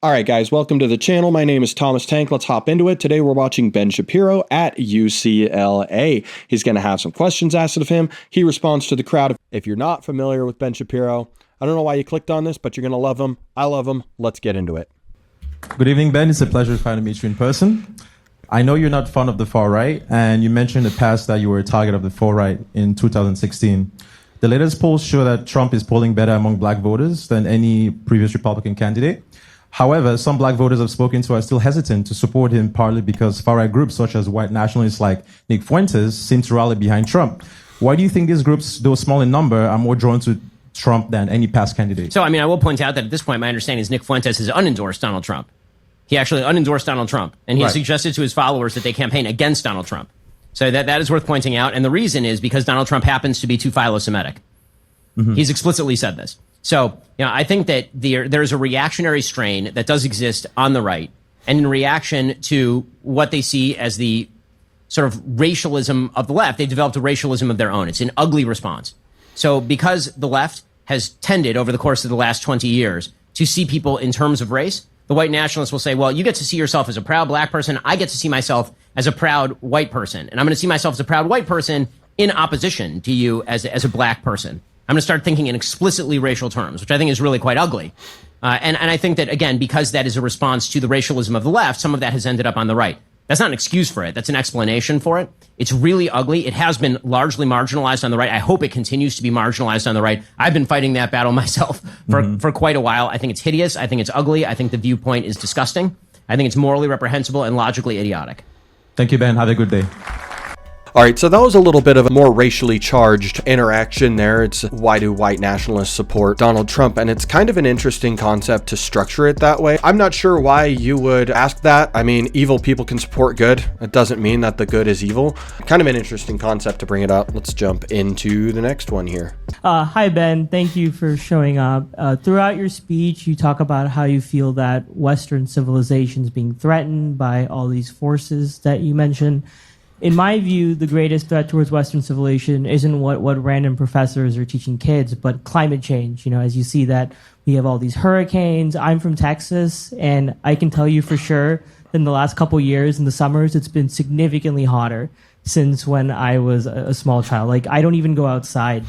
All right, guys, welcome to the channel. My name is Thomas Tank. Let's hop into it. Today, we're watching Ben Shapiro at UCLA. He's going to have some questions asked of him. He responds to the crowd. If you're not familiar with Ben Shapiro, I don't know why you clicked on this, but you're going to love him. I love him. Let's get into it. Good evening, Ben. It's a pleasure to finally meet you in person. I know you're not fond of the far right, and you mentioned in the past that you were a target of the far right in 2016. The latest polls show that Trump is polling better among black voters than any previous Republican candidate. However, some black voters I've spoken to are still hesitant to support him, partly because far-right groups such as white nationalists like Nick Fuentes seem to rally behind Trump. Why do you think these groups, though small in number, are more drawn to Trump than any past candidate? So, I will point out that at this point, my understanding is Nick Fuentes has unendorsed Donald Trump. He actually unendorsed Donald Trump, and he has suggested to his followers that they campaign against Donald Trump. So that is worth pointing out, and the reason is because Donald Trump happens to be too philo-Semitic. Mm-hmm. He's explicitly said this. So, I think that there's a reactionary strain that does exist on the right, and in reaction to what they see as the sort of racialism of the left, they've developed a racialism of their own. It's an ugly response. So because the left has tended over the course of the last 20 years to see people in terms of race, the white nationalists will say, well, you get to see yourself as a proud black person. I get to see myself as a proud white person. And I'm going to see myself as a proud white person in opposition to you as a black person. I'm going to start thinking in explicitly racial terms, which I think is really quite ugly. And I think that, again, because that is a response to the racialism of the left, some of that has ended up on the right. That's not an excuse for it. That's an explanation for it. It's really ugly. It has been largely marginalized on the right. I hope it continues to be marginalized on the right. I've been fighting that battle myself for quite a while. I think it's hideous. I think it's ugly. I think the viewpoint is disgusting. I think it's morally reprehensible and logically idiotic. Thank you, Ben. Have a good day. All right, so that was a little bit of a more racially charged interaction there. It's why do white nationalists support Donald Trump? And it's kind of an interesting concept to structure it that way. I'm not sure why you would ask that. I mean, evil people can support good. It doesn't mean that the good is evil. Kind of an interesting concept to bring it up. Let's jump into the next one here. Hi, Ben. Thank you for showing up. Throughout your speech, you talk about how you feel that Western civilization is being threatened by all these forces that you mentioned. In my view, the greatest threat towards Western civilization isn't what random professors are teaching kids, but climate change. As you see that we have all these hurricanes. I'm from Texas, and I can tell you for sure that in the last couple years, in the summers, it's been significantly hotter since when I was a small child. Like, I don't even go outside.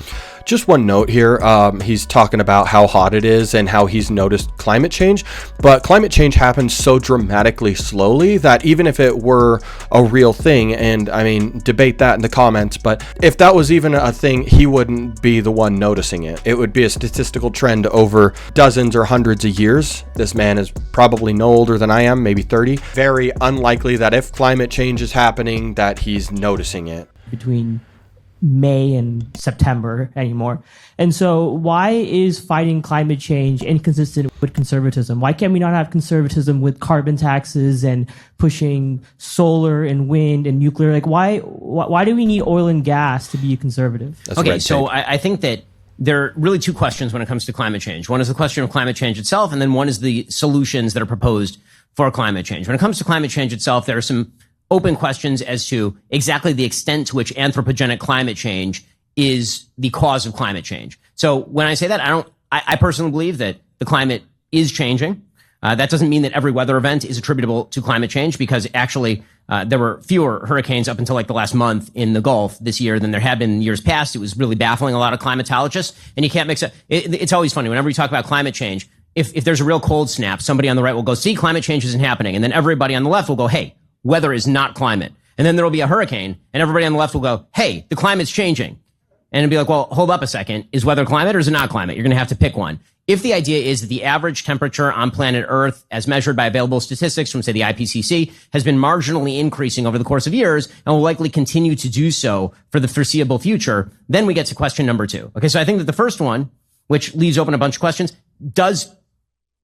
Just one note here. He's talking about how hot it is and how he's noticed climate change, but climate change happens so dramatically slowly that even if it were a real thing, and I mean, debate that in the comments, but if that was even a thing, he wouldn't be the one noticing it. It would be a statistical trend over dozens or hundreds of years. This man is probably no older than I am, maybe 30. Very unlikely that if climate change is happening, that he's noticing it. Between May and September anymore. And so why is fighting climate change inconsistent with conservatism? Why can't we not have conservatism with carbon taxes and pushing solar and wind and nuclear? Like, why do we need oil and gas to be conservative? Okay, so I think that there are really two questions when it comes to climate change. One is the question of climate change itself, and then one is the solutions that are proposed for climate change. When it comes to climate change itself, there are some open questions as to exactly the extent to which anthropogenic climate change is the cause of climate change. So when I say that, I personally believe that the climate is changing. That doesn't mean that every weather event is attributable to climate change, because actually there were fewer hurricanes up until like the last month in the Gulf this year than there had been in years past. It was really baffling a lot of climatologists, and you can't mix it. It's always funny whenever you talk about climate change. If there's a real cold snap, somebody on the right will go, see, climate change isn't happening. And then everybody on the left will go, hey, weather is not climate. And then there will be a hurricane, and everybody on the left will go, hey, the climate's changing. And it'll be like, well, hold up a second. Is weather climate or is it not climate? You're going to have to pick one. If the idea is that the average temperature on planet Earth, as measured by available statistics from, say, the IPCC, has been marginally increasing over the course of years and will likely continue to do so for the foreseeable future, then we get to question number two. Okay, so I think that the first one, which leaves open a bunch of questions, does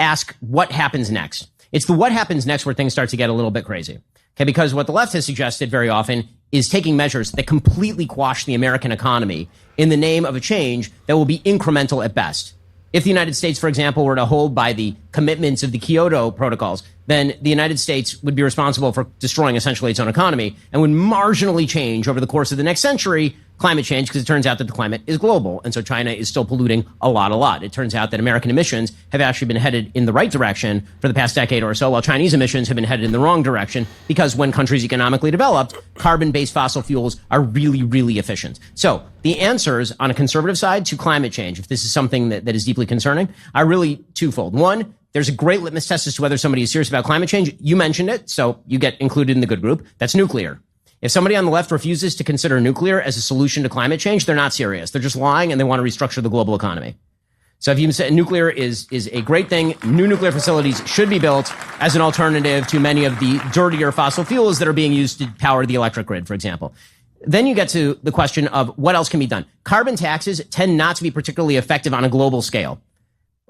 ask what happens next. It's the what happens next where things start to get a little bit crazy. Okay, because what the left has suggested very often is taking measures that completely quash the American economy in the name of a change that will be incremental at best. If the United States, for example, were to hold by the commitments of the Kyoto protocols, then the United States would be responsible for destroying essentially its own economy and would marginally change over the course of the next century climate change because it turns out that the climate is global. And so China is still polluting a lot. It turns out that American emissions have actually been headed in the right direction for the past decade or so, while Chinese emissions have been headed in the wrong direction because when countries economically developed, carbon-based fossil fuels are really efficient. So the answers on a conservative side to climate change, if this is something that is deeply concerning, are really twofold. One, there's a great litmus test as to whether somebody is serious about climate change. You mentioned it, so you get included in the good group. That's nuclear. If somebody on the left refuses to consider nuclear as a solution to climate change, they're not serious. They're just lying and they want to restructure the global economy. So if you say nuclear is a great thing, new nuclear facilities should be built as an alternative to many of the dirtier fossil fuels that are being used to power the electric grid, for example. Then you get to the question of what else can be done. Carbon taxes tend not to be particularly effective on a global scale.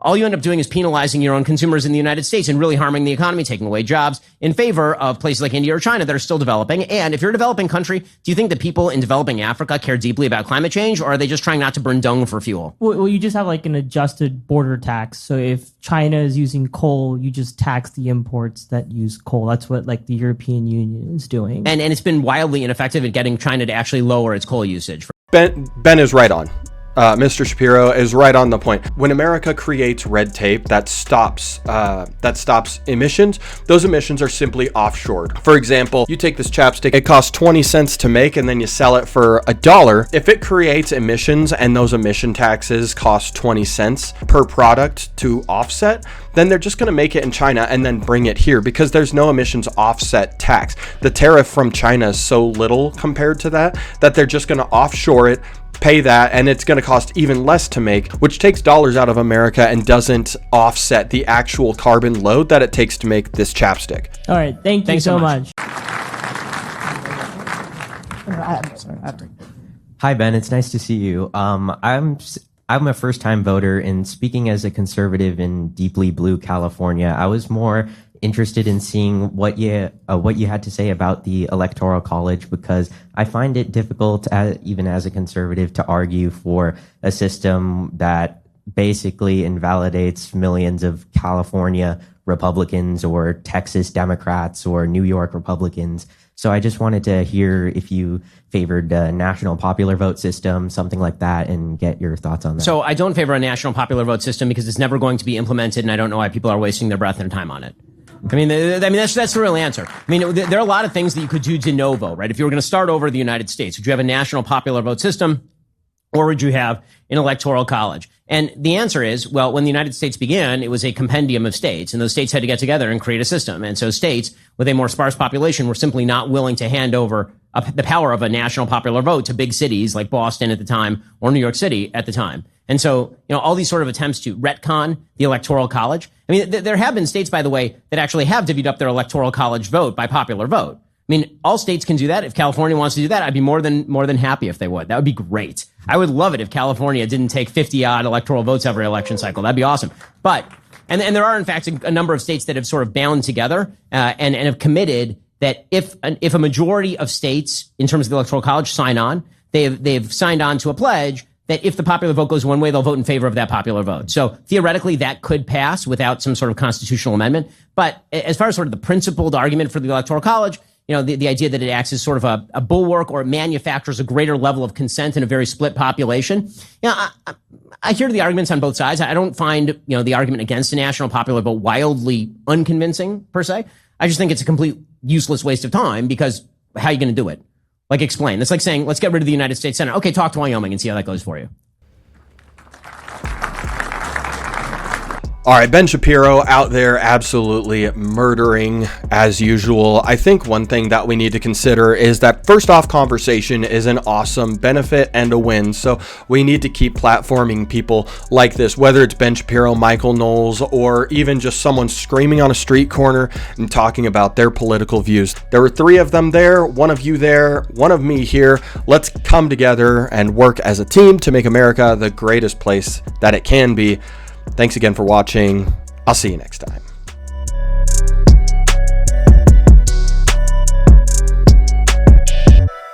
All you end up doing is penalizing your own consumers in the United States and really harming the economy, taking away jobs in favor of places like India or China that are still developing. And if you're a developing country, do you think that people in developing Africa care deeply about climate change, or are they just trying not to burn dung for fuel? Well, you just have like an adjusted border tax. So if China is using coal, you just tax the imports that use coal. That's what like the European Union is doing. And it's been wildly ineffective at getting China to actually lower its coal usage. Ben is right on. Mr. Shapiro is right on the point. When America creates red tape that stops emissions, those emissions are simply offshored. For example, you take this chapstick, it costs 20 cents to make, and then you sell it for $1. If it creates emissions and those emission taxes cost 20 cents per product to offset, then they're just going to make it in China and then bring it here because there's no emissions offset tax. The tariff from China is so little compared to that they're just going to offshore it, pay that, and it's going to cost even less to make, which takes dollars out of America and doesn't offset the actual carbon load that it takes to make this chapstick. All right. Thanks you so much. Hi, Ben. It's nice to see you. I'm a first-time voter, and speaking as a conservative in deeply blue California, I was more interested in seeing what you had to say about the Electoral College, because I find it difficult, even as a conservative, to argue for a system that basically invalidates millions of California Republicans or Texas Democrats or New York Republicans. So I just wanted to hear if you favored a national popular vote system, something like that, and get your thoughts on that. So I don't favor a national popular vote system because it's never going to be implemented, and I don't know why people are wasting their breath and time on it. I mean, that's the real answer. I mean, there are a lot of things that you could do de novo, right? If you were going to start over the United States, would you have a national popular vote system, or would you have an electoral college? And the answer is, well, when the United States began, it was a compendium of states, and those states had to get together and create a system. And so states with a more sparse population were simply not willing to hand over the power of a national popular vote to big cities like Boston at the time or New York City at the time. And so, all these sort of attempts to retcon the Electoral College. I mean, there have been states, by the way, that actually have divvied up their Electoral College vote by popular vote. I mean, all states can do that. If California wants to do that, I'd be more than happy if they would. That would be great. I would love it if California didn't take 50-odd electoral votes every election cycle. That'd be awesome. But, and there are, in fact, a number of states that have sort of bound together and have committed that if a majority of states, in terms of the Electoral College, sign on, they've signed on to a pledge that if the popular vote goes one way, they'll vote in favor of that popular vote. So theoretically, that could pass without some sort of constitutional amendment. But as far as sort of the principled argument for the Electoral College, the idea that it acts as sort of a bulwark or it manufactures a greater level of consent in a very split population. I hear the arguments on both sides. I don't find, the argument against a national popular vote wildly unconvincing per se. I just think it's a complete useless waste of time because how are you going to do it? Like, explain. It's like saying, let's get rid of the United States Senate. Okay, talk to Wyoming and see how that goes for you. All right, Ben Shapiro out there absolutely murdering as usual. I think one thing that we need to consider is that first off, conversation is an awesome benefit and a win. So we need to keep platforming people like this, whether it's Ben Shapiro, Michael Knowles, or even just someone screaming on a street corner and talking about their political views. There were 3 of them there, one of you there, one of me here. Let's come together and work as a team to make America the greatest place that it can be. Thanks again for watching. I'll see you next time.